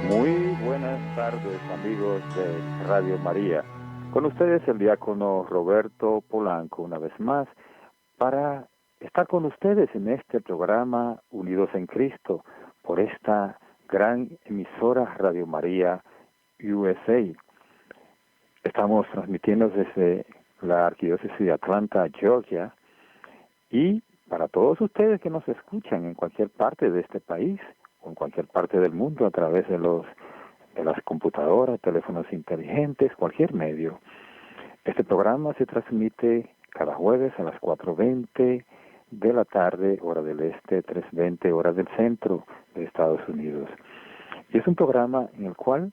Muy buenas tardes, amigos de Radio María. Con ustedes el diácono Roberto Polanco, una vez más, para estar con ustedes en este programa Unidos en Cristo, por esta gran emisora Radio María USA. Estamos transmitiendo desde la Arquidiócesis de Atlanta, Georgia, y para todos ustedes que nos escuchan en cualquier parte de este país o en cualquier parte del mundo a través de las computadoras, teléfonos inteligentes, cualquier medio. Este programa se transmite cada jueves a las 4:20 de la tarde, hora del este, 3:20, hora del centro de Estados Unidos. Y es un programa en el cual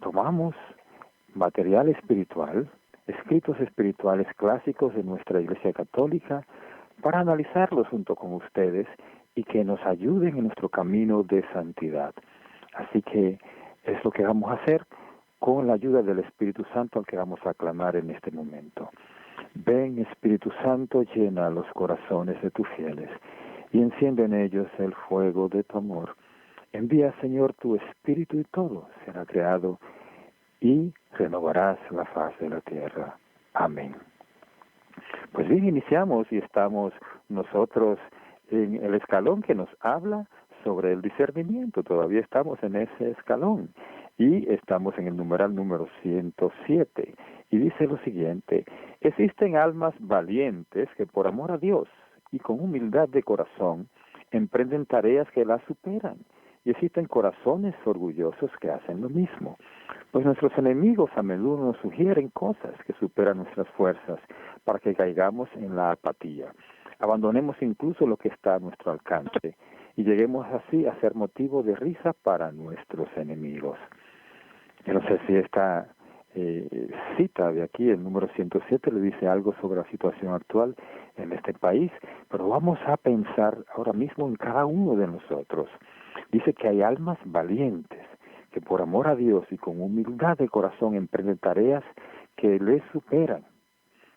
tomamos material espiritual, escritos espirituales clásicos de nuestra Iglesia Católica, para analizarlos junto con ustedes y que nos ayuden en nuestro camino de santidad. Así que es lo que vamos a hacer con la ayuda del Espíritu Santo al que vamos a aclamar en este momento. Ven, Espíritu Santo, llena los corazones de tus fieles y enciende en ellos el fuego de tu amor. Envía, Señor, tu Espíritu y todo será creado y renovarás la faz de la tierra. Amén. Pues bien, iniciamos y estamos nosotros en el escalón que nos habla sobre el discernimiento. Todavía estamos en ese escalón y estamos en el numeral número 107. Y dice lo siguiente: existen almas valientes que por amor a Dios y con humildad de corazón emprenden tareas que las superan. Y existen corazones orgullosos que hacen lo mismo. Pues nuestros enemigos a menudo nos sugieren cosas que superan nuestras fuerzas para que caigamos en la apatía. Abandonemos incluso lo que está a nuestro alcance y lleguemos así a ser motivo de risa para nuestros enemigos. Yo no sé si esta cita de aquí, el número 107, le dice algo sobre la situación actual en este país, pero vamos a pensar ahora mismo en cada uno de nosotros. Dice que hay almas valientes que por amor a Dios y con humildad de corazón emprenden tareas que les superan.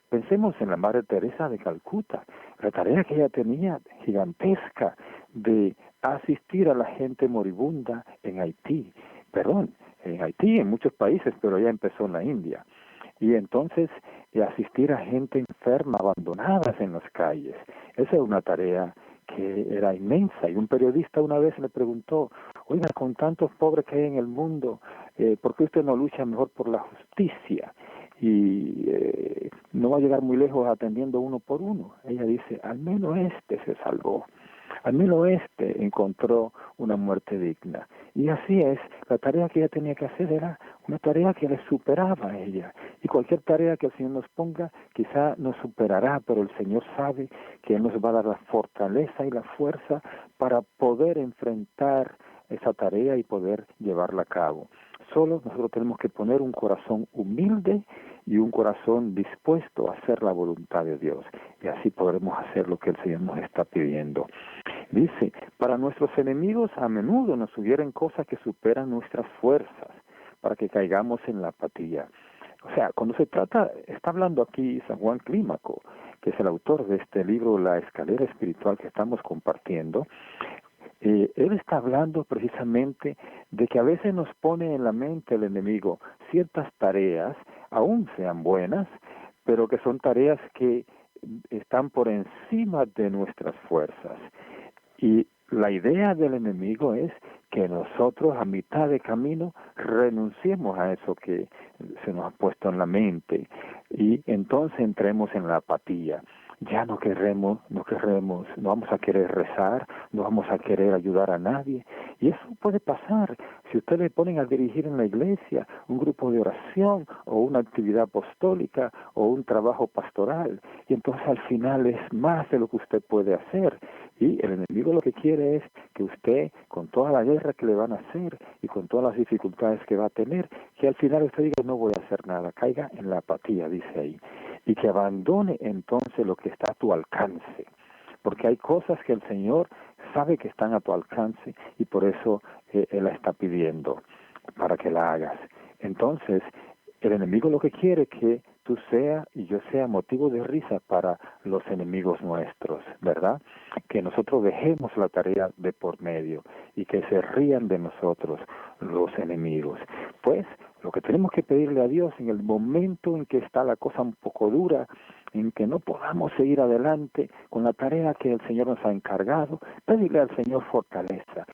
Pensemos en la Madre Teresa de Calcuta, la tarea que ella tenía gigantesca de asistir a la gente moribunda en Haití, en muchos países, pero ella empezó en la India. Y entonces asistir a gente enferma, abandonadas en las calles. Esa es una tarea que era inmensa. Y un periodista una vez le preguntó: oiga, con tantos pobres que hay en el mundo, ¿por qué usted no lucha mejor por la justicia? Y no va a llegar muy lejos atendiendo uno por uno. Ella dice: al menos este se salvó. Al menos este encontró una muerte digna. Y así es, la tarea que ella tenía que hacer era una tarea que le superaba a ella. Y cualquier tarea que el Señor nos ponga, quizá nos superará, pero el Señor sabe que Él nos va a dar la fortaleza y la fuerza para poder enfrentar esa tarea y poder llevarla a cabo. Solo nosotros tenemos que poner un corazón humilde y un corazón dispuesto a hacer la voluntad de Dios. Y así podremos hacer lo que el Señor nos está pidiendo. Dice: para nuestros enemigos a menudo nos sugieren cosas que superan nuestras fuerzas, para que caigamos en la apatía. O sea, cuando se trata, está hablando aquí San Juan Clímaco, que es el autor de este libro, La Escalera Espiritual, que estamos compartiendo. Él está hablando precisamente de que a veces nos pone en la mente el enemigo ciertas tareas, aún sean buenas, pero que son tareas que están por encima de nuestras fuerzas. Y la idea del enemigo es que nosotros a mitad de camino renunciemos a eso que se nos ha puesto en la mente y entonces entremos en la apatía. Ya no vamos a querer rezar, no vamos a querer ayudar a nadie. Y eso puede pasar si ustedes le ponen a dirigir en la iglesia un grupo de oración o una actividad apostólica o un trabajo pastoral. Y entonces al final es más de lo que usted puede hacer. Y el enemigo lo que quiere es que usted, con toda la guerra que le van a hacer y con todas las dificultades que va a tener, que al final usted diga: no voy a hacer nada, caiga en la apatía, dice ahí. Y que abandone entonces lo que está a tu alcance. Porque hay cosas que el Señor sabe que están a tu alcance y por eso Él la está pidiendo para que la hagas. Entonces, el enemigo lo que quiere es que tú sea y yo sea motivo de risa para los enemigos nuestros, ¿verdad? Que nosotros dejemos la tarea de por medio y que se rían de nosotros los enemigos. Pues lo que tenemos que pedirle a Dios en el momento en que está la cosa un poco dura, en que no podamos seguir adelante con la tarea que el Señor nos ha encargado, pedirle al Señor fortaleza.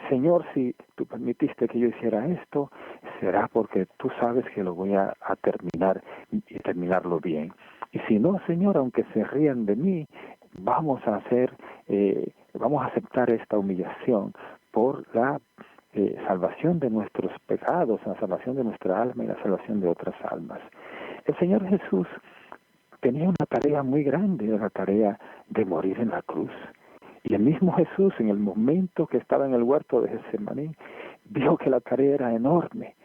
Señor, si tú permitiste que yo hiciera esto, será porque tú sabes que lo voy a terminar y terminarlo bien. Y si no, Señor, aunque se rían de mí, vamos a aceptar esta humillación por la salvación de nuestros pecados, la salvación de nuestra alma y la salvación de otras almas. El Señor Jesús tenía una tarea muy grande, la tarea de morir en la cruz. Y el mismo Jesús, en el momento que estaba en el huerto de Getsemaní, vio que la tarea era enorme.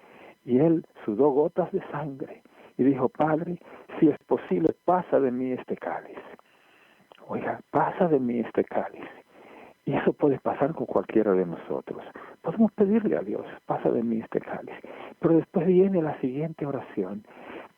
Y él sudó gotas de sangre y dijo, Padre, si es posible, pasa de mí este cáliz. Oiga, pasa de mí este cáliz. Y eso puede pasar con cualquiera de nosotros. Podemos pedirle a Dios, pasa de mí este cáliz. Pero después viene la siguiente oración,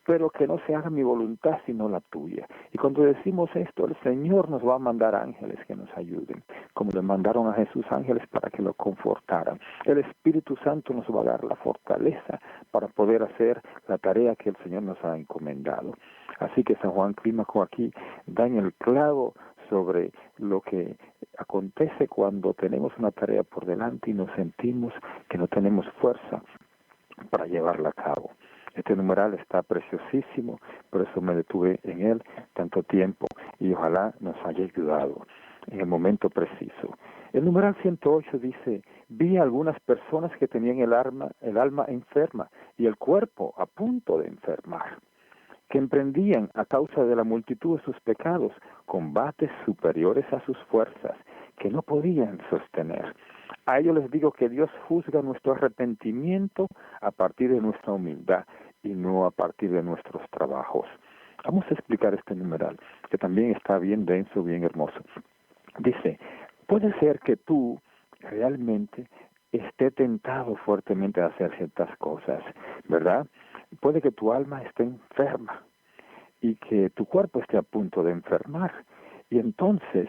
pero que no se haga mi voluntad sino la tuya. Y cuando decimos esto, el Señor nos va a mandar ángeles que nos ayuden, como le mandaron a Jesús ángeles para que lo confortaran. El Espíritu Santo nos va a dar la fortaleza para poder hacer la tarea que el Señor nos ha encomendado. Así que San Juan Clímaco aquí da en el clavo sobre lo que acontece cuando tenemos una tarea por delante y nos sentimos que no tenemos fuerza para llevarla a cabo. Este numeral está preciosísimo, por eso me detuve en él tanto tiempo y ojalá nos haya ayudado en el momento preciso. El numeral 108 dice, vi a algunas personas que tenían el alma enferma y el cuerpo a punto de enfermar, que emprendían a causa de la multitud de sus pecados combates superiores a sus fuerzas, que no podían sostener. A ellos les digo que Dios juzga nuestro arrepentimiento a partir de nuestra humildad y no a partir de nuestros trabajos. Vamos a explicar este numeral, que también está bien denso, bien hermoso. Dice, puede ser que tú realmente esté tentado fuertemente a hacer ciertas cosas, ¿verdad? Puede que tu alma esté enferma y que tu cuerpo esté a punto de enfermar. Y entonces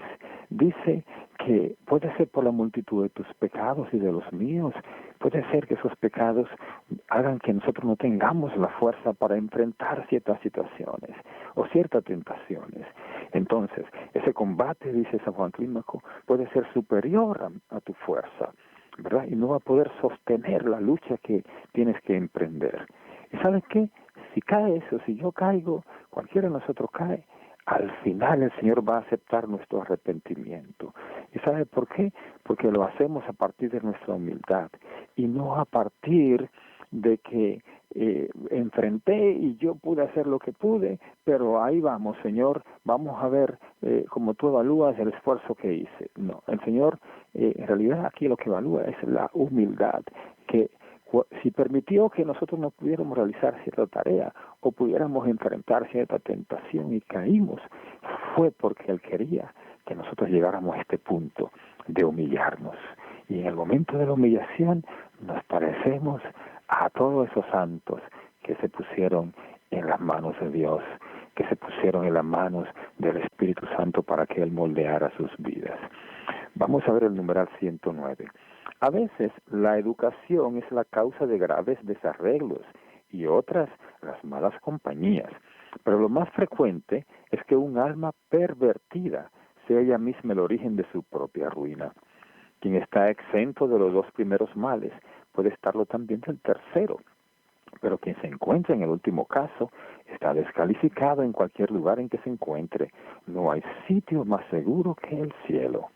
dice que puede ser por la multitud de tus pecados y de los míos. Puede ser que esos pecados hagan que nosotros no tengamos la fuerza para enfrentar ciertas situaciones o ciertas tentaciones. Entonces, ese combate, dice San Juan Clímaco, puede ser superior a tu fuerza, ¿verdad? Y no va a poder sostener la lucha que tienes que emprender. ¿Y sabes qué? Si cae eso, si yo caigo, cualquiera de nosotros cae, al final el Señor va a aceptar nuestro arrepentimiento. ¿Y sabe por qué? Porque lo hacemos a partir de nuestra humildad y no a partir de que enfrenté y yo pude hacer lo que pude, pero ahí vamos, Señor, vamos a ver cómo tú evalúas el esfuerzo que hice. No, el Señor en realidad aquí lo que evalúa es la humildad, que si permitió que nosotros no pudiéramos realizar cierta tarea o pudiéramos enfrentar cierta tentación y caímos, fue porque Él quería que nosotros llegáramos a este punto de humillarnos. Y en el momento de la humillación nos parecemos a todos esos santos que se pusieron en las manos de Dios, que se pusieron en las manos del Espíritu Santo para que Él moldeara sus vidas. Vamos a ver el numeral 109. A veces la educación es la causa de graves desarreglos y otras las malas compañías, pero lo más frecuente es que un alma pervertida sea ella misma el origen de su propia ruina. Quien está exento de los dos primeros males puede estarlo también del tercero, pero quien se encuentra en el último caso está descalificado en cualquier lugar en que se encuentre. No hay sitio más seguro que el cielo.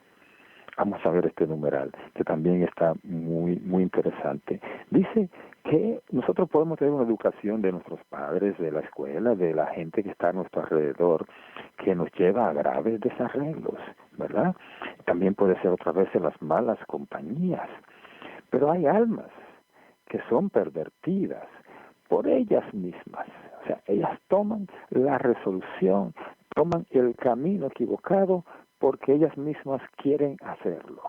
Vamos a ver este numeral, que también está muy, muy interesante. Dice que nosotros podemos tener una educación de nuestros padres, de la escuela, de la gente que está a nuestro alrededor, que nos lleva a graves desarreglos, ¿verdad? También puede ser otra vez en las malas compañías. Pero hay almas que son pervertidas por ellas mismas. O sea, ellas toman la resolución, toman el camino equivocado porque ellas mismas quieren hacerlo.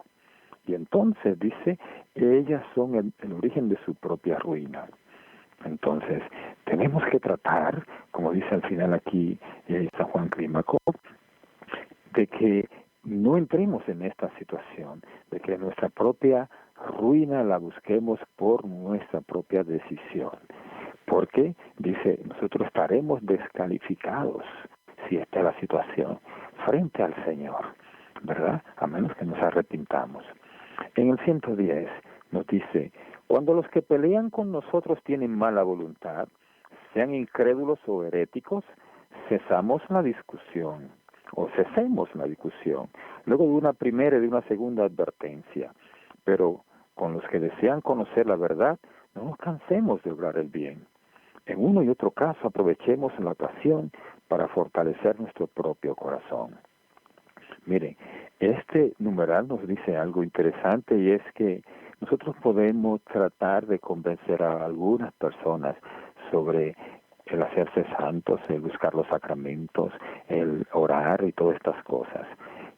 Y entonces dice, ellas son el origen de su propia ruina. Entonces, tenemos que tratar, como dice al final aquí San Juan Clímaco, de que no entremos en esta situación, de que nuestra propia ruina la busquemos por nuestra propia decisión. Porque, dice, nosotros estaremos descalificados si esta es la situación frente al Señor, ¿verdad? A menos que nos arrepintamos. En el 110 nos dice, cuando los que pelean con nosotros tienen mala voluntad, sean incrédulos o heréticos, cesamos la discusión, o cesemos la discusión, luego de una primera y de una segunda advertencia. Pero con los que desean conocer la verdad, no nos cansemos de obrar el bien. En uno y otro caso aprovechemos la ocasión para fortalecer nuestro propio corazón. Miren, este numeral nos dice algo interesante y es que nosotros podemos tratar de convencer a algunas personas sobre el hacerse santos, el buscar los sacramentos, el orar y todas estas cosas.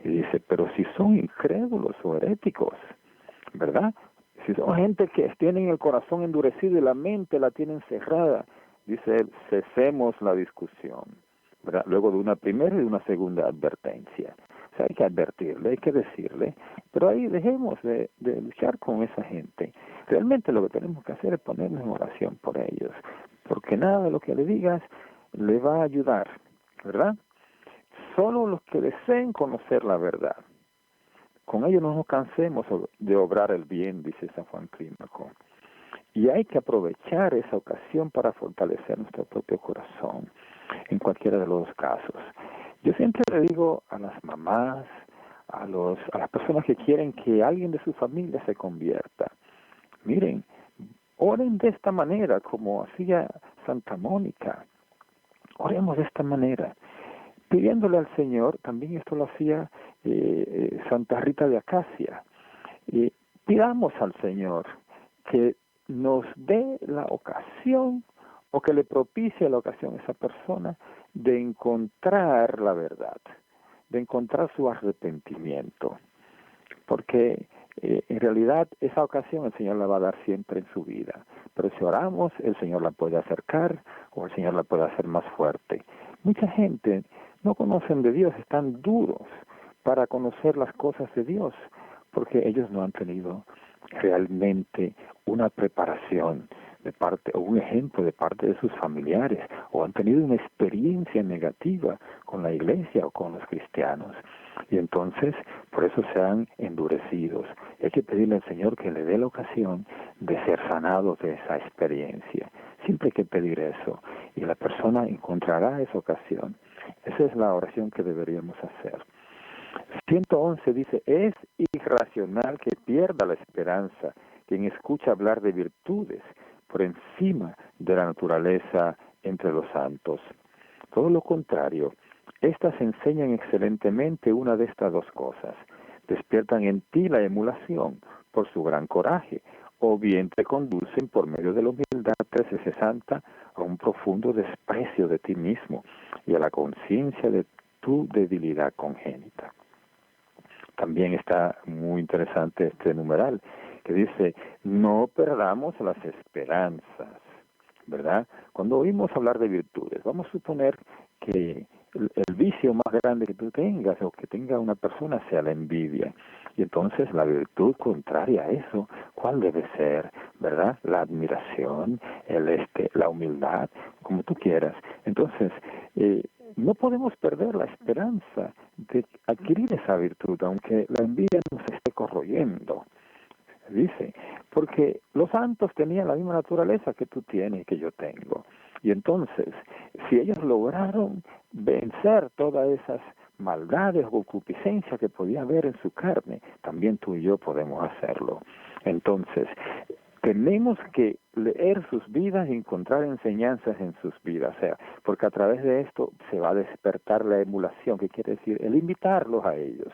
Y dice, pero si son incrédulos o heréticos, ¿verdad? Si son gente que tienen el corazón endurecido y la mente la tienen cerrada, dice él, cesemos la discusión, ¿verdad? Luego de una primera y de una segunda advertencia. O sea, hay que advertirle, hay que decirle, pero ahí dejemos de luchar con esa gente. Realmente lo que tenemos que hacer es ponernos en oración por ellos, porque nada de lo que le digas le va a ayudar, ¿verdad? Solo los que deseen conocer la verdad. Con ello no nos cansemos de obrar el bien, dice San Juan Clímaco. Y hay que aprovechar esa ocasión para fortalecer nuestro propio corazón, en cualquiera de los casos. Yo siempre le digo a las mamás, a las personas que quieren que alguien de su familia se convierta, miren, oren de esta manera, como hacía Santa Mónica. Oremos de esta manera, pidiéndole al Señor, también esto lo hacía Santa Rita de Acacia. Pidamos al Señor que nos dé la ocasión o que le propicie la ocasión a esa persona de encontrar la verdad, de encontrar su arrepentimiento, porque en realidad esa ocasión el Señor la va a dar siempre en su vida, pero si oramos el Señor la puede acercar o el Señor la puede hacer más fuerte. Mucha gente no conocen de Dios, están duros para conocer las cosas de Dios, porque ellos no han tenido realmente una preparación de parte o un ejemplo de parte de sus familiares, o han tenido una experiencia negativa con la iglesia o con los cristianos, y entonces por eso se han endurecidos. Hay que pedirle al Señor que le dé la ocasión de ser sanados de esa experiencia. Siempre hay que pedir eso, y la persona encontrará esa ocasión. Esa es la oración que deberíamos hacer. 111 dice, es irracional que pierda la esperanza quien escucha hablar de virtudes por encima de la naturaleza entre los santos. Todo lo contrario, estas enseñan excelentemente una de estas dos cosas. Despiertan en ti la emulación por su gran coraje, o bien te conducen por medio de la humildad santa a un profundo desprecio de ti mismo y a la conciencia de tu debilidad congénita. También está muy interesante este numeral, que dice, no perdamos las esperanzas, ¿verdad? Cuando oímos hablar de virtudes, vamos a suponer que el vicio más grande que tú tengas o que tenga una persona sea la envidia. Y entonces la virtud contraria a eso, ¿cuál debe ser? ¿Verdad? La admiración, la humildad, como tú quieras. Entonces, no podemos perder la esperanza de adquirir esa virtud, aunque la envidia nos esté corroyendo. Dice, porque los santos tenían la misma naturaleza que tú tienes y que yo tengo. Y entonces, si ellos lograron vencer todas esas maldades o concupiscencias que podía haber en su carne, también tú y yo podemos hacerlo. Entonces, tenemos que leer sus vidas y encontrar enseñanzas en sus vidas, o sea, porque a través de esto se va a despertar la emulación, que quiere decir el invitarlos a ellos.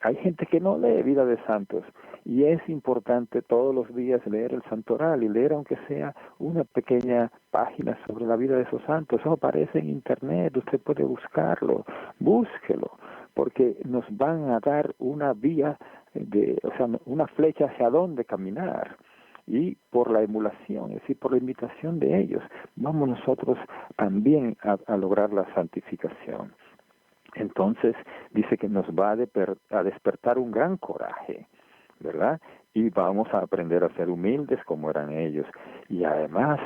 Hay gente que no lee vida de santos y es importante todos los días leer el santoral y leer aunque sea una pequeña página sobre la vida de esos santos. Eso aparece en internet, usted puede buscarlo, búsquelo, porque nos van a dar una vía, o sea, una flecha hacia dónde caminar. y por la emulación, es decir, por la imitación de ellos, vamos nosotros también a lograr la santificación. Entonces dice que nos va a despertar un gran coraje, ¿verdad? Y vamos a aprender a ser humildes como eran ellos. Y además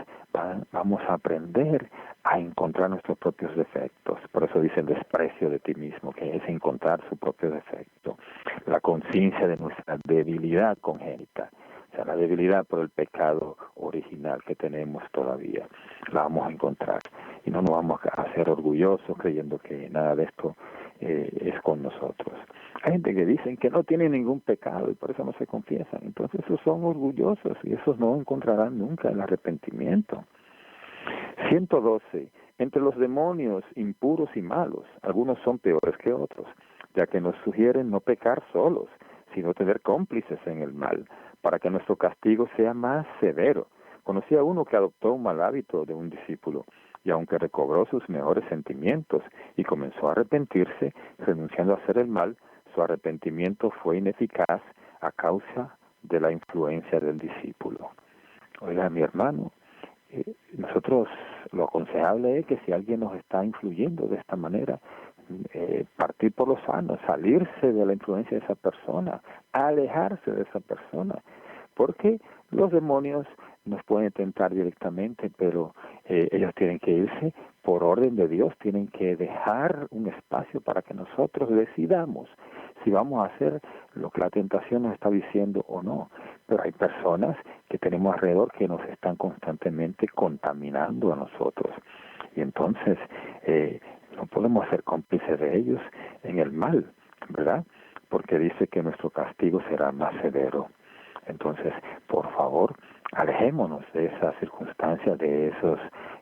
vamos a aprender a encontrar nuestros propios defectos. Por eso dice el desprecio de ti mismo, que es encontrar su propio defecto. La conciencia de nuestra debilidad congénita. O sea, la debilidad por el pecado original que tenemos todavía. La vamos a encontrar. Y no nos vamos a hacer orgullosos creyendo que nada de esto es con nosotros. Hay gente que dicen que no tienen ningún pecado y por eso no se confiesan. Entonces esos son orgullosos y esos no encontrarán nunca el arrepentimiento. 112. Entre los demonios impuros y malos, algunos son peores que otros, ya que nos sugieren no pecar solos, sino tener cómplices en el mal, para que nuestro castigo sea más severo. Conocí a uno que adoptó un mal hábito de un discípulo, y aunque recobró sus mejores sentimientos y comenzó a arrepentirse, renunciando a hacer el mal, su arrepentimiento fue ineficaz a causa de la influencia del discípulo. Oiga, mi hermano, nosotros lo aconsejable es que si alguien nos está influyendo de esta manera, partir por lo sano, salirse de la influencia de esa persona, alejarse de esa persona, porque los demonios nos pueden tentar directamente, pero ellos tienen que irse por orden de Dios, tienen que dejar un espacio para que nosotros decidamos si vamos a hacer lo que la tentación nos está diciendo o no. Pero hay personas que tenemos alrededor que nos están constantemente contaminando a nosotros. Y entonces no podemos ser cómplices de ellos en el mal, ¿verdad? Porque dice que nuestro castigo será más severo. Entonces, por favor, alejémonos de esas circunstancias, de esos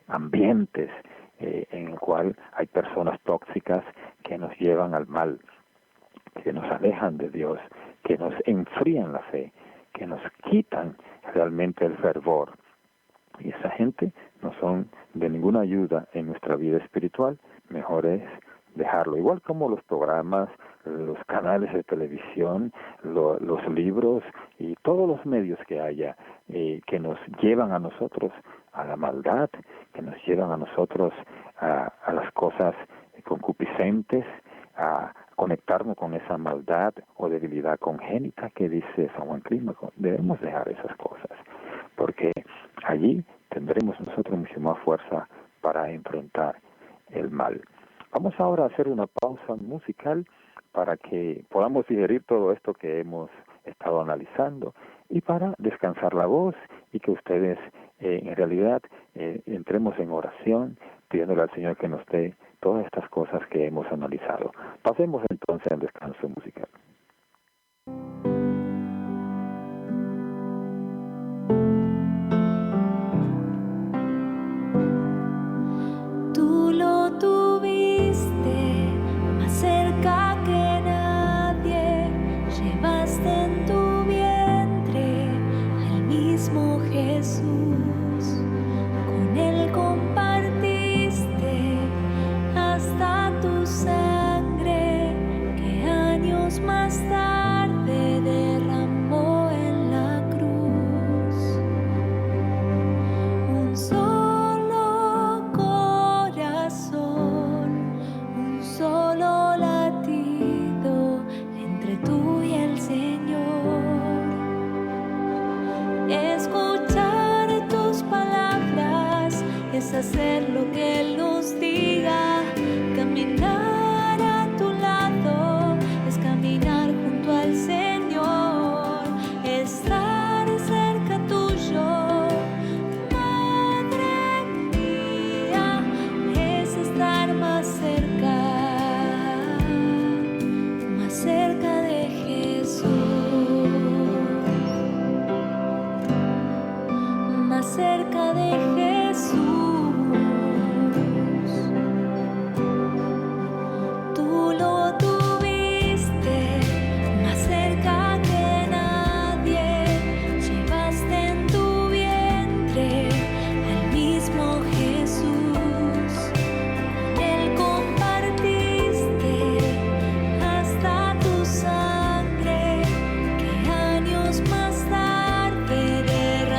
ambientes en el cual hay personas tóxicas que nos llevan al mal, que nos alejan de Dios, que nos enfrían la fe, que nos quitan realmente el fervor. Y esa gente no son de ninguna ayuda en nuestra vida espiritual. Mejor es dejarlo, igual como los programas, los canales de televisión, los libros y todos los medios que haya que nos llevan a nosotros a la maldad, que nos llevan a nosotros a las cosas concupiscentes, a conectarnos con esa maldad o debilidad congénita que dice San Juan Clímaco. Debemos dejar esas cosas, porque allí tendremos nosotros mucho más fuerza para enfrentar el mal. Vamos ahora a hacer una pausa musical para que podamos digerir todo esto que hemos estado analizando y para descansar la voz y que ustedes en realidad entremos en oración pidiéndole al Señor que nos dé todas estas cosas que hemos analizado. Pasemos entonces al descanso musical. Tú lo tuviste más cerca que nadie, llevaste en tu vientre al mismo Jesús, con él compartiste hasta tu sangre que años más tarde derramó en la cruz. Un solo corazón, un solo latido entre tú y el Señor. Escuchar tus palabras es hacer lo que Él nos diga. Caminar a tu lado es caminar junto al Señor. Estar cerca tuyo, Madre mía, es estar más cerca de Jesús, más cerca de Jesús. Tú lo tuviste más cerca que nadie, llevaste en tu vientre al mismo Jesús, con él compartiste hasta tu sangre que años más tarde derramó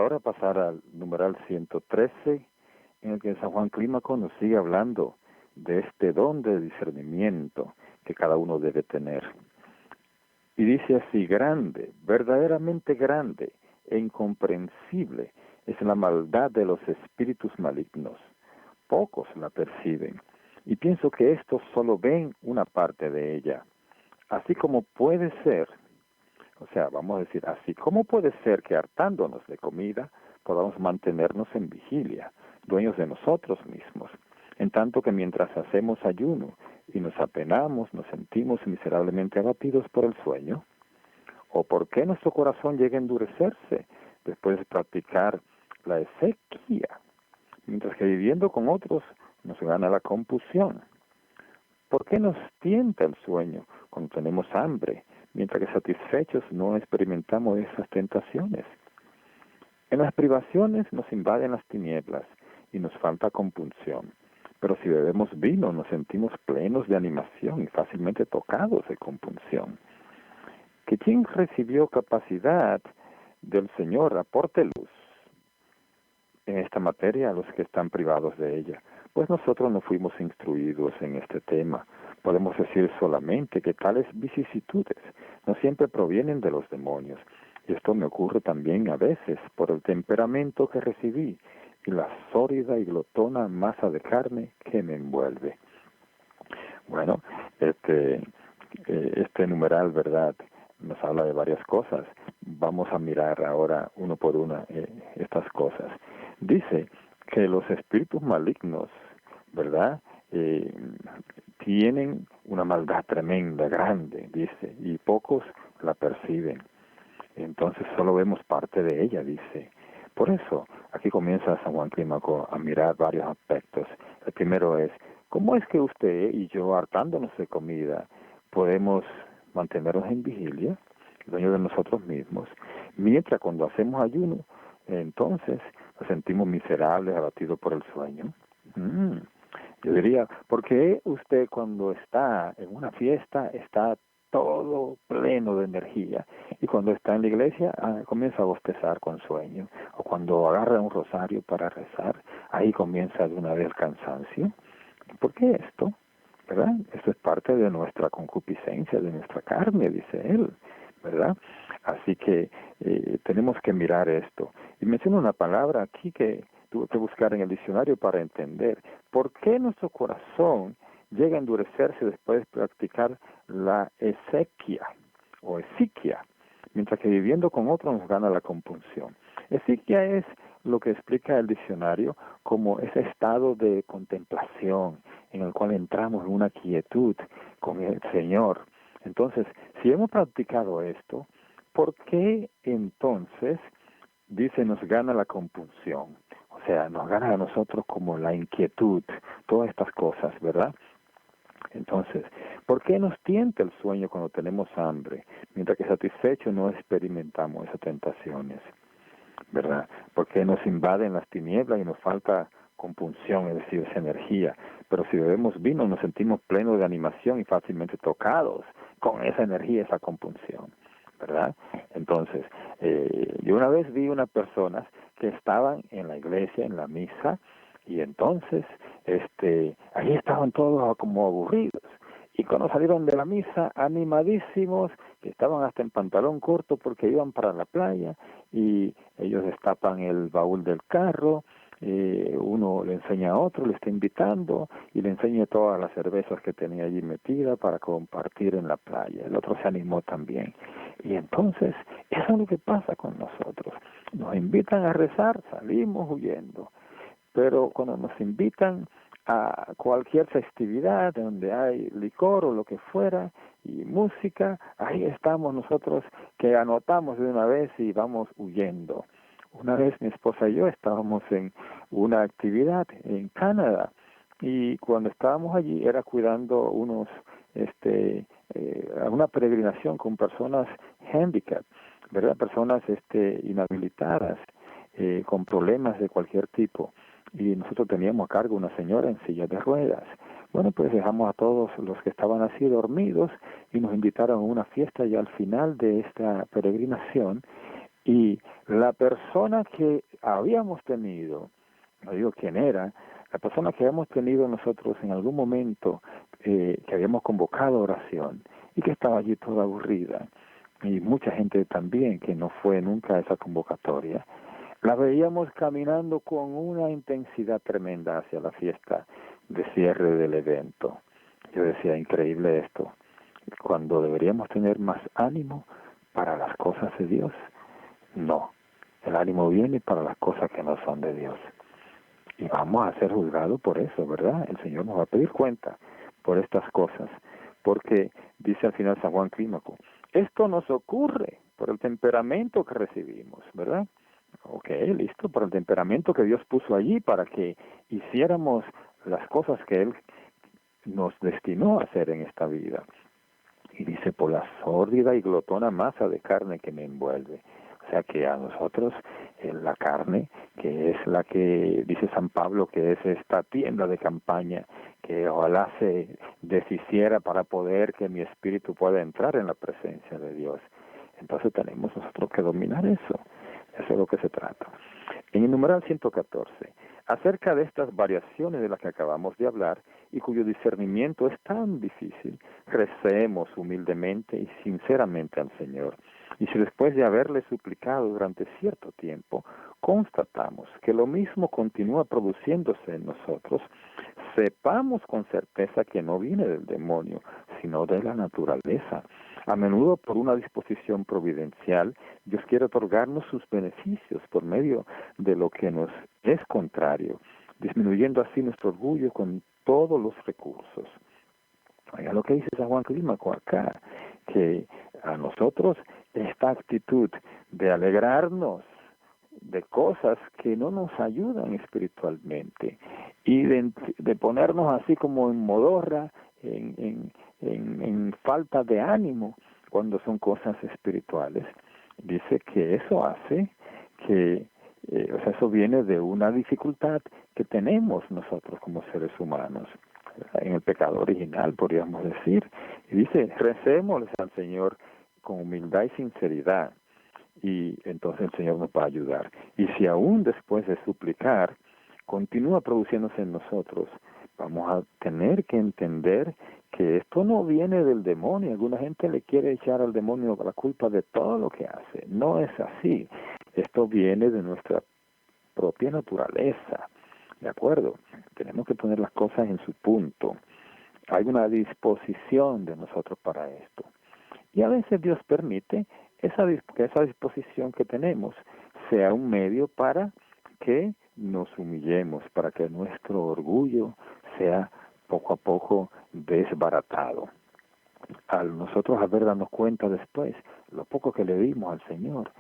ahora pasar al numeral 113, en el que San Juan Clímaco nos sigue hablando de este don de discernimiento que cada uno debe tener. Y dice así: grande, verdaderamente grande e incomprensible es la maldad de los espíritus malignos. Pocos la perciben, y pienso que estos solo ven una parte de ella. Así como puede ser, o sea, vamos a decir, así como puede ser que hartándonos de comida podamos mantenernos en vigilia, dueños de nosotros mismos, en tanto que mientras hacemos ayuno y nos apenamos, nos sentimos miserablemente abatidos por el sueño. ¿O por qué nuestro corazón llega a endurecerse después de practicar la exequia, mientras que viviendo con otros nos gana la compulsión? ¿Por qué nos tienta el sueño cuando tenemos hambre, mientras que satisfechos no experimentamos esas tentaciones? En las privaciones nos invaden las tinieblas y nos falta compulsión. Pero si bebemos vino nos sentimos plenos de animación y fácilmente tocados de compunción. Que quien recibió capacidad del Señor aporte luz en esta materia a los que están privados de ella, pues nosotros no fuimos instruidos en este tema. Podemos decir solamente que tales vicisitudes no siempre provienen de los demonios, y esto me ocurre también a veces por el temperamento que recibí y la sólida y glotona masa de carne que me envuelve. Bueno, este numeral, ¿verdad?, nos habla de varias cosas. Vamos a mirar ahora uno por una estas cosas. Dice que los espíritus malignos, ¿verdad?, tienen una maldad tremenda, grande, dice, y pocos la perciben. Entonces solo vemos parte de ella, dice. Por eso, aquí comienza San Juan Clímaco a mirar varios aspectos. El primero es, ¿cómo es que usted y yo, hartándonos de comida, podemos mantenernos en vigilia, dueños de nosotros mismos, mientras cuando hacemos ayuno, entonces nos sentimos miserables, abatidos por el sueño? Yo diría, ¿por qué usted cuando está en una fiesta está todo pleno de energía y cuando está en la iglesia comienza a bostezar con sueño? O cuando agarra un rosario para rezar, ahí comienza de una vez el cansancio. ¿Por qué esto? ¿Verdad? Esto es parte de nuestra concupiscencia, de nuestra carne, dice él, ¿verdad? Así que tenemos que mirar esto. Y menciona una palabra aquí que tuve que buscar en el diccionario para entender. ¿Por qué nuestro corazón llega a endurecerse después de practicar la exequia o esiquia, mientras que viviendo con otros nos gana la compunción? Esiquia es lo que explica el diccionario como ese estado de contemplación en el cual entramos en una quietud con el Señor. Entonces, si hemos practicado esto, ¿por qué entonces, dice, nos gana la compunción? O sea, nos gana a nosotros como la inquietud, todas estas cosas, ¿verdad? Entonces, ¿por qué nos tienta el sueño cuando tenemos hambre, mientras que satisfechos no experimentamos esas tentaciones? ¿Verdad? Porque nos invaden las tinieblas y nos falta compunción, es decir, esa energía. Pero si bebemos vino nos sentimos plenos de animación y fácilmente tocados con esa energía, esa compunción, ¿verdad? Entonces, yo una vez vi unas personas que estaban en la iglesia, en la misa, y entonces ahí estaban todos como aburridos. Y cuando salieron de la misa, animadísimos, que estaban hasta en pantalón corto porque iban para la playa, y ellos destapan el baúl del carro, uno le enseña a otro, le está invitando, y le enseña todas las cervezas que tenía allí metidas para compartir en la playa. El otro se animó también. Y entonces, eso es lo que pasa con nosotros. Nos invitan a rezar, salimos huyendo. Pero cuando nos invitan a cualquier festividad donde hay licor o lo que fuera y música, ahí estamos nosotros que anotamos de una vez y vamos huyendo. Una vez mi esposa y yo estábamos en una actividad en Canadá y cuando estábamos allí era cuidando una peregrinación con personas handicap, ¿verdad? Personas inhabilitadas, con problemas de cualquier tipo. Y nosotros teníamos a cargo una señora en silla de ruedas. Bueno, pues dejamos a todos los que estaban así dormidos y nos invitaron a una fiesta ya al final de esta peregrinación. Y la persona que habíamos tenido, no digo quién era, la persona que habíamos tenido nosotros en algún momento, que habíamos convocado a oración y que estaba allí toda aburrida, y mucha gente también que no fue nunca a esa convocatoria, la veíamos caminando con una intensidad tremenda hacia la fiesta de cierre del evento. Yo decía, increíble esto, cuando deberíamos tener más ánimo para las cosas de Dios. No, el ánimo viene para las cosas que no son de Dios. Y vamos a ser juzgados por eso, ¿verdad? El Señor nos va a pedir cuenta por estas cosas, porque dice al final San Juan Clímaco, esto nos ocurre por el temperamento que recibimos, ¿verdad? Ok, listo, por el temperamento que Dios puso allí para que hiciéramos las cosas que Él nos destinó a hacer en esta vida. Y dice, por la sórdida y glotona masa de carne que me envuelve. O sea que a nosotros la carne, que es la que dice San Pablo, que es esta tienda de campaña, que ojalá se deshiciera para poder que mi espíritu pueda entrar en la presencia de Dios. Entonces tenemos nosotros que dominar eso. Eso es lo que se trata. En el numeral 114, acerca de estas variaciones de las que acabamos de hablar y cuyo discernimiento es tan difícil, recemos humildemente y sinceramente al Señor. Y si después de haberle suplicado durante cierto tiempo, constatamos que lo mismo continúa produciéndose en nosotros, sepamos con certeza que no viene del demonio, sino de la naturaleza. A menudo por una disposición providencial, Dios quiere otorgarnos sus beneficios por medio de lo que nos es contrario, disminuyendo así nuestro orgullo con todos los recursos. Oiga lo que dice San Juan Clímaco acá, que a nosotros esta actitud de alegrarnos de cosas que no nos ayudan espiritualmente y de ponernos así como en modorra, en falta de ánimo cuando son cosas espirituales, dice que eso hace que, o sea, eso viene de una dificultad que tenemos nosotros como seres humanos en el pecado original, podríamos decir. Y dice, recémosles al Señor con humildad y sinceridad, y entonces el Señor nos va a ayudar. Y si aún después de suplicar continúa produciéndose en nosotros, vamos a tener que entender que esto no viene del demonio. Alguna gente le quiere echar al demonio la culpa de todo lo que hace. No es así. Esto viene de nuestra propia naturaleza. ¿De acuerdo? Tenemos que poner las cosas en su punto. Hay una disposición de nosotros para esto. Y a veces Dios permite que esa disposición que tenemos sea un medio para que nos humillemos, para que nuestro orgullo sea poco a poco desbaratado. Al nosotros haber dado cuenta después, lo poco que le dimos al Señor,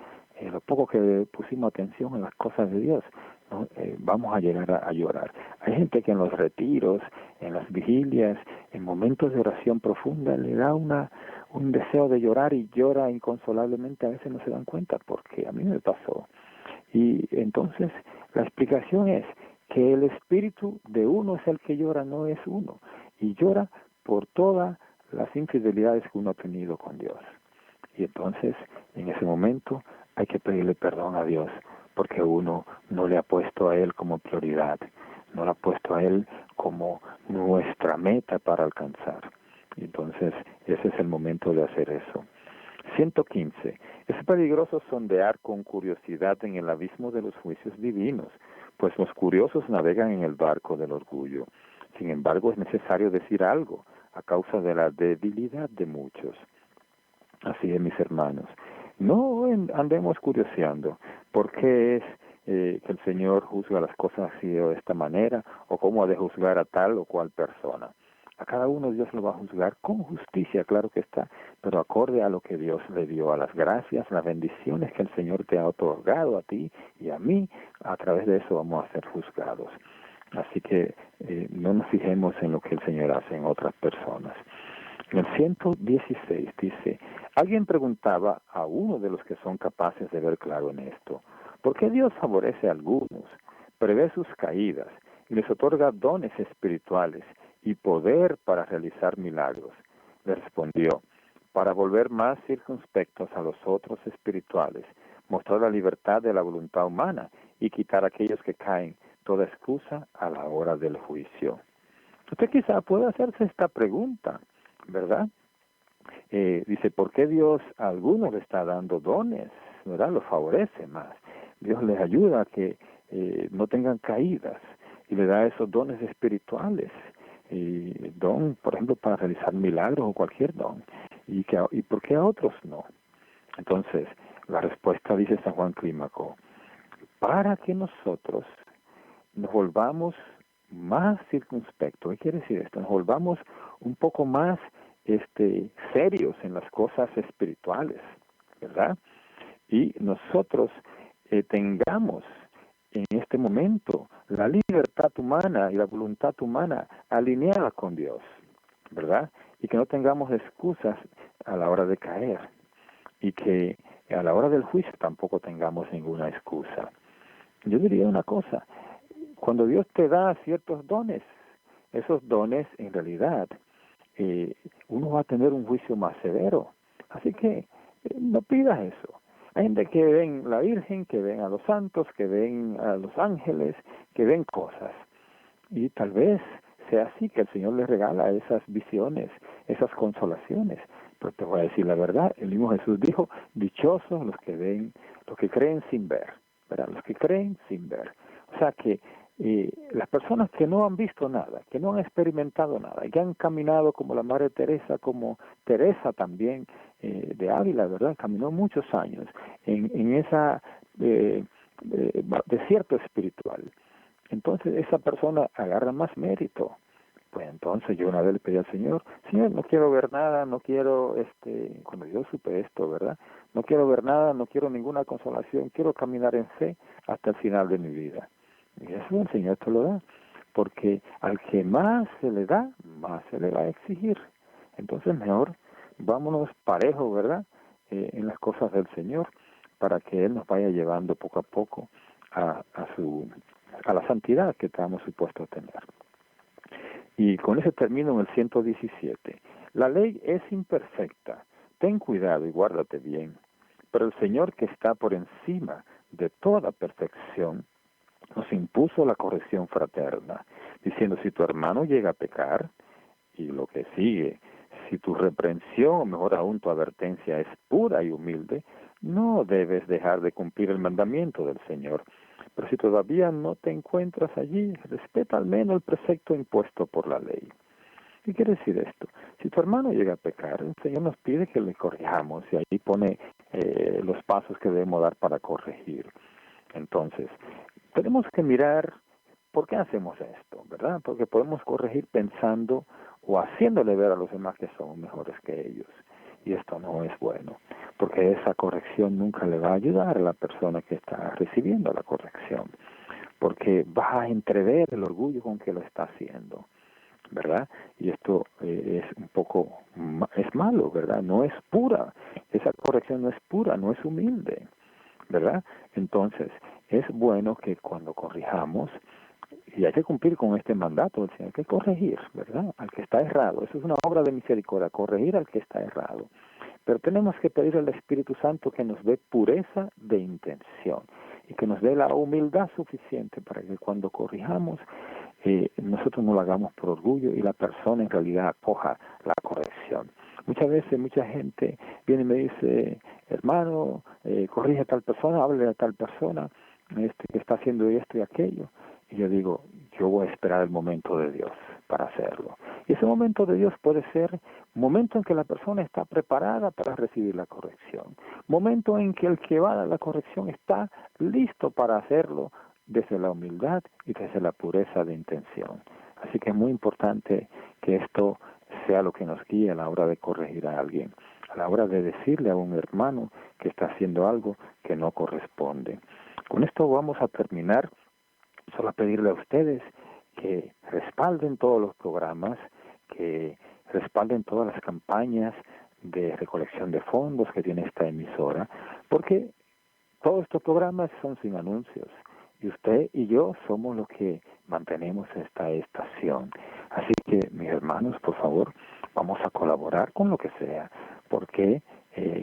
lo poco que pusimos atención en las cosas de Dios, ¿no? Vamos a llegar a llorar. Hay gente que en los retiros, en las vigilias, en momentos de oración profunda, le da un deseo de llorar y llora inconsolablemente, a veces no se dan cuenta, porque a mí me pasó. Y entonces la explicación es que el espíritu de uno es el que llora, no es uno, y llora por todas las infidelidades que uno ha tenido con Dios. Y entonces, en ese momento, hay que pedirle perdón a Dios, porque uno no le ha puesto a Él como prioridad, no le ha puesto a Él como nuestra meta para alcanzar. Y entonces, ese es el momento de hacer eso. 115. Es peligroso sondear con curiosidad en el abismo de los juicios divinos, pues los curiosos navegan en el barco del orgullo. Sin embargo, es necesario decir algo a causa de la debilidad de muchos. Así es, mis hermanos. No andemos curioseando por qué es que el Señor juzga las cosas así o de esta manera, o cómo ha de juzgar a tal o cual persona. A cada uno Dios lo va a juzgar con justicia, claro que está, pero acorde a lo que Dios le dio, a las gracias, las bendiciones que el Señor te ha otorgado a ti y a mí, a través de eso vamos a ser juzgados. Así que no nos fijemos en lo que el Señor hace en otras personas. En el 116 dice, alguien preguntaba a uno de los que son capaces de ver claro en esto, ¿por qué Dios favorece a algunos, prevé sus caídas y les otorga dones espirituales y poder para realizar milagros? Le respondió, para volver más circunspectos a los otros espirituales, mostrar la libertad de la voluntad humana y quitar a aquellos que caen toda excusa a la hora del juicio. Usted quizá pueda hacerse esta pregunta, ¿verdad? Dice, ¿por qué Dios a algunos le está dando dones? ¿Verdad? Los favorece más. Dios les ayuda a que no tengan caídas y le da esos dones espirituales. Don, por ejemplo, para realizar milagros o cualquier don. ¿Y por qué a otros no? Entonces, la respuesta dice San Juan Clímaco, para que nosotros nos volvamos más circunspectos. ¿Qué quiere decir esto? Nos volvamos un poco más serios en las cosas espirituales, ¿verdad? Y nosotros tengamos en este momento la libertad humana y la voluntad humana alineada con Dios, ¿verdad? Y que no tengamos excusas a la hora de caer y que a la hora del juicio tampoco tengamos ninguna excusa. Yo diría una cosa, cuando Dios te da ciertos dones, esos dones en realidad uno va a tener un juicio más severo. Así que no pidas eso. Hay gente que ven la Virgen, que ven a los santos, que ven a los ángeles, que ven cosas. Y tal vez sea así que el Señor les regala esas visiones, esas consolaciones. Pero te voy a decir la verdad, el mismo Jesús dijo, dichosos los que ven, los que creen sin ver, ¿verdad? Los que creen sin ver. O sea que las personas que no han visto nada, que no han experimentado nada, que han caminado como la Madre Teresa, como Teresa también de Ávila, ¿verdad? Caminó muchos años en esa desierto espiritual. Entonces esa persona agarra más mérito. Pues entonces yo una vez le pedí al Señor, no quiero ver nada, no quiero, cuando yo supe esto, ¿verdad? No quiero ver nada, no quiero ninguna consolación, quiero caminar en fe hasta el final de mi vida. Y eso el Señor te lo da, porque al que más se le da, más se le va a exigir. Entonces mejor vámonos parejos, ¿verdad? En las cosas del Señor, para que Él nos vaya llevando poco a poco a la santidad que estamos supuestos a tener. Y con ese termino en el 117. La ley es imperfecta. Ten cuidado y guárdate bien. Pero el Señor, que está por encima de toda perfección, nos impuso la corrección fraterna, diciendo, si tu hermano llega a pecar, y lo que sigue, si tu reprensión, o mejor aún tu advertencia, es pura y humilde, no debes dejar de cumplir el mandamiento del Señor. Pero si todavía no te encuentras allí, respeta al menos el precepto impuesto por la ley. ¿Qué quiere decir esto? Si tu hermano llega a pecar, el Señor nos pide que le corrijamos, y ahí pone los pasos que debemos dar para corregir. Entonces, tenemos que mirar por qué hacemos esto, ¿verdad? Porque podemos corregir pensando o haciéndole ver a los demás que somos mejores que ellos. Y esto no es bueno, porque esa corrección nunca le va a ayudar a la persona que está recibiendo la corrección, porque va a entrever el orgullo con que lo está haciendo, ¿verdad? Y esto es un poco, es malo, ¿verdad? No es pura, esa corrección no es pura, no es humilde, ¿verdad? Entonces, es bueno que cuando corrijamos, y hay que cumplir con este mandato del Señor, hay que corregir, ¿verdad? Al que está errado. Eso es una obra de misericordia, corregir al que está errado. Pero tenemos que pedir al Espíritu Santo que nos dé pureza de intención y que nos dé la humildad suficiente para que cuando corrijamos, nosotros no lo hagamos por orgullo y la persona en realidad acoja la corrección. Muchas veces mucha gente viene y me dice, hermano, corrige a tal persona, háblele a tal persona que está haciendo esto y aquello. Y yo digo, yo voy a esperar el momento de Dios para hacerlo. Y ese momento de Dios puede ser momento en que la persona está preparada para recibir la corrección. Momento en que el que va a la corrección está listo para hacerlo desde la humildad y desde la pureza de intención. Así que es muy importante que esto sea lo que nos guíe a la hora de corregir a alguien, a la hora de decirle a un hermano que está haciendo algo que no corresponde. Con esto vamos a terminar. Solo pedirle a ustedes que respalden todos los programas, que respalden todas las campañas de recolección de fondos que tiene esta emisora, porque todos estos programas son sin anuncios, y usted y yo somos los que mantenemos esta estación. Así que, mis hermanos, por favor, vamos a colaborar con lo que sea, porque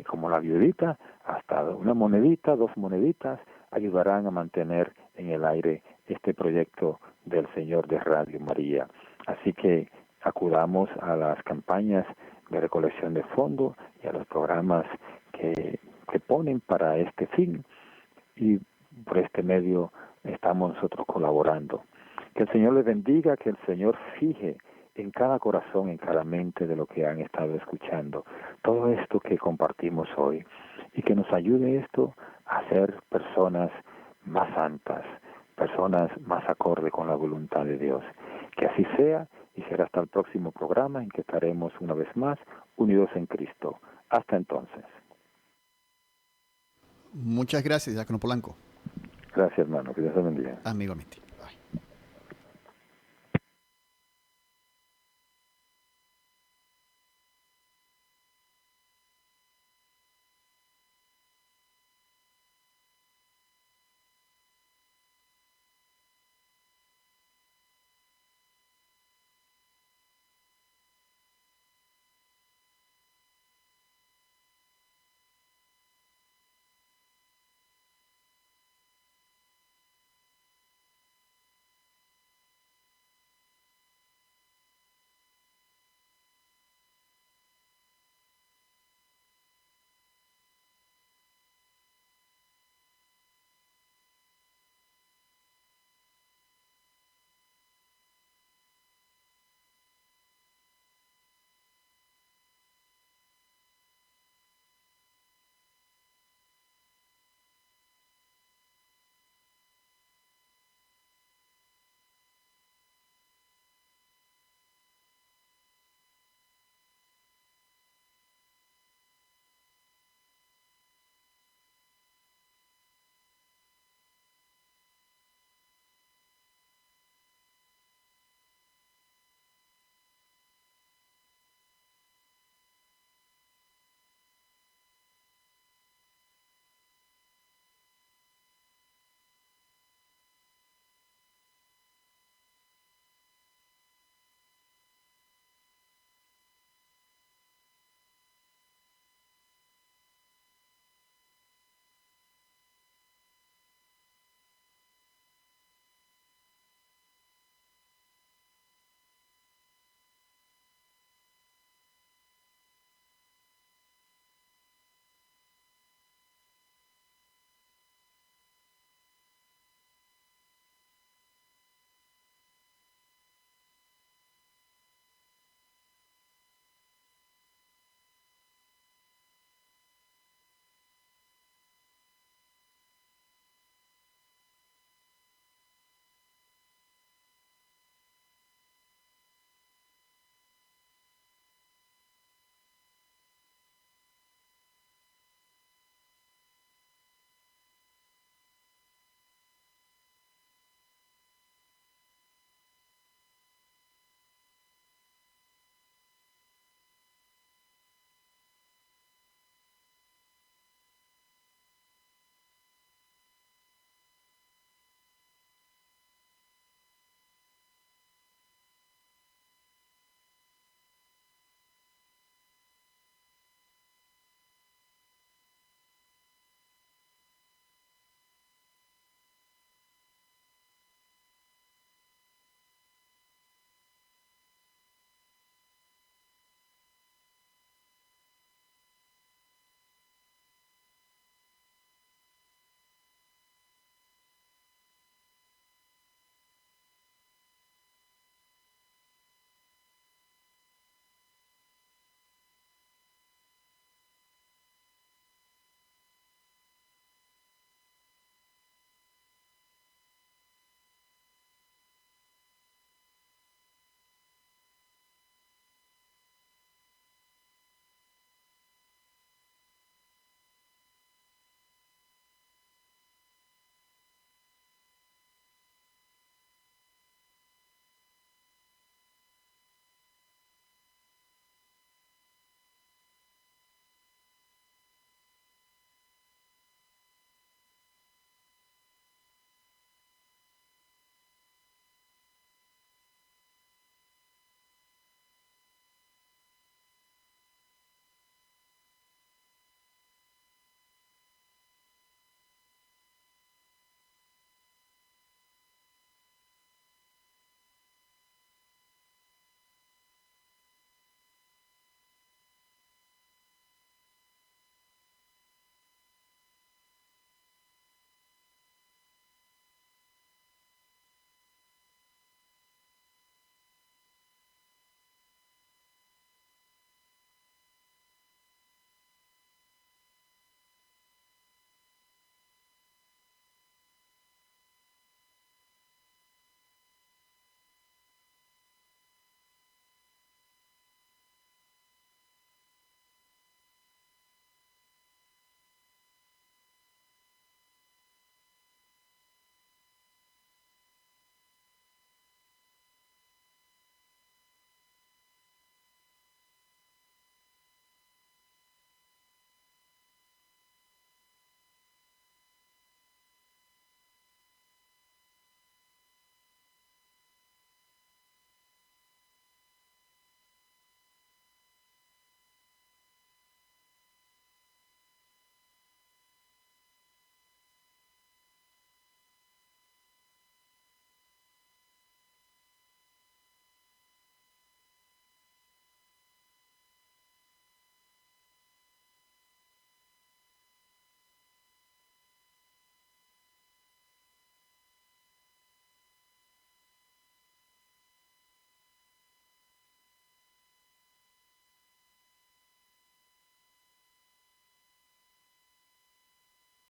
como la viudita, hasta una monedita, 2 moneditas, ayudarán a mantener en el aire este proyecto del Señor de Radio María. Así que acudamos a las campañas de recolección de fondos y a los programas que ponen para este fin, y por este medio estamos nosotros colaborando. Que el Señor les bendiga, que el Señor fije en cada corazón, en cada mente de lo que han estado escuchando, todo esto que compartimos hoy, y que nos ayude esto a ser personas más santas, personas más acorde con la voluntad de Dios. Que así sea, y será hasta el próximo programa en que estaremos una vez más unidos en Cristo. Hasta entonces. Muchas gracias, diácono Polanco. Gracias, hermano. Que Dios te bendiga. Amigamente.